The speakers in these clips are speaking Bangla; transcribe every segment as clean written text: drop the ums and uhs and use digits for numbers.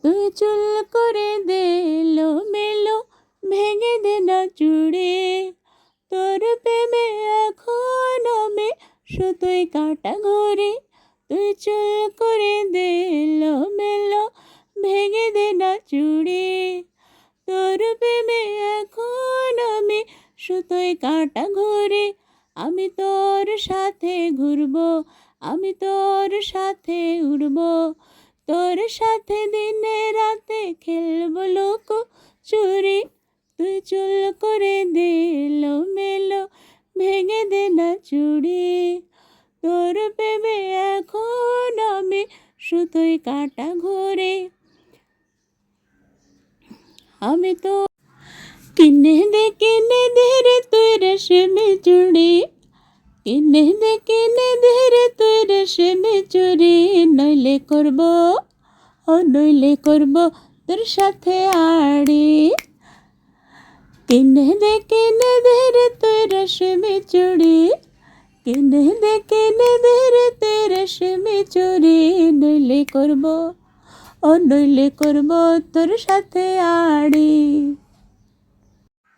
তুই চুল করে দে এলো মেলো, ভেঙে দে না চুড়ি। তোর প্রেমে এখন আমি সুতোয় কাটা ঘড়ি। তুই চুল করে দে এলো মেলো, ভেঙে দে না চুড়ি। তোর প্রেমে এখন আমি সুতোয় কাটা ঘড়ি। আমি তোর সাথে ঘুরবো, আমি তোর সাথে উড়বো, তোর সাথে দিনে রাতে খেলবো লুকো চুরি। তুই চুল করে দে এলো মেলো, ভেঙে দে না চুড়ি। তোর প্রেমে এখন আমি সুতোয় কাটা ঘড়ি। আমি তো কিনে দে রে তুই রেশমি চুড়ি, কিনে দে রে তুই রেশমি চুড়ি। নইলে করবো, ও নইলে করবো তোর সাথে আড়ি। কিনে দে রে তুই রেশমি চুড়ি, কিনে দে রে তুই রেশমি চুড়ি। নইলে করবো, ও নইলে করবো তোর সাথে আড়ি।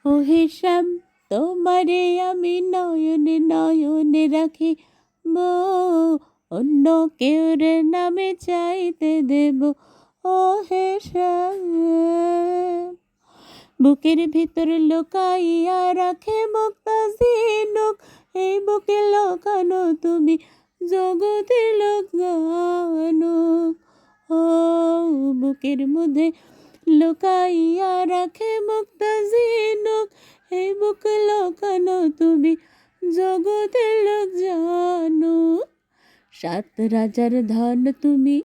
ও হিসাব তোমারে আমি নয়নে নয়নে রাখি, অন্য কেউর নামে চাইতে দেব। ও হিসাব বুকের ভিতর লুকাইয়া রাখে মুক্তা ঝিনুক, এই বুকে লুকানো তুমি জগতের লোক জানুক। ও বুকের মধ্যে লুকাইয়া রাখে মুক্তা ঝিনুক, এই বুকে লুকানো তুমি জগতের লোক জানুক। সাত রাজার ধন তুমি,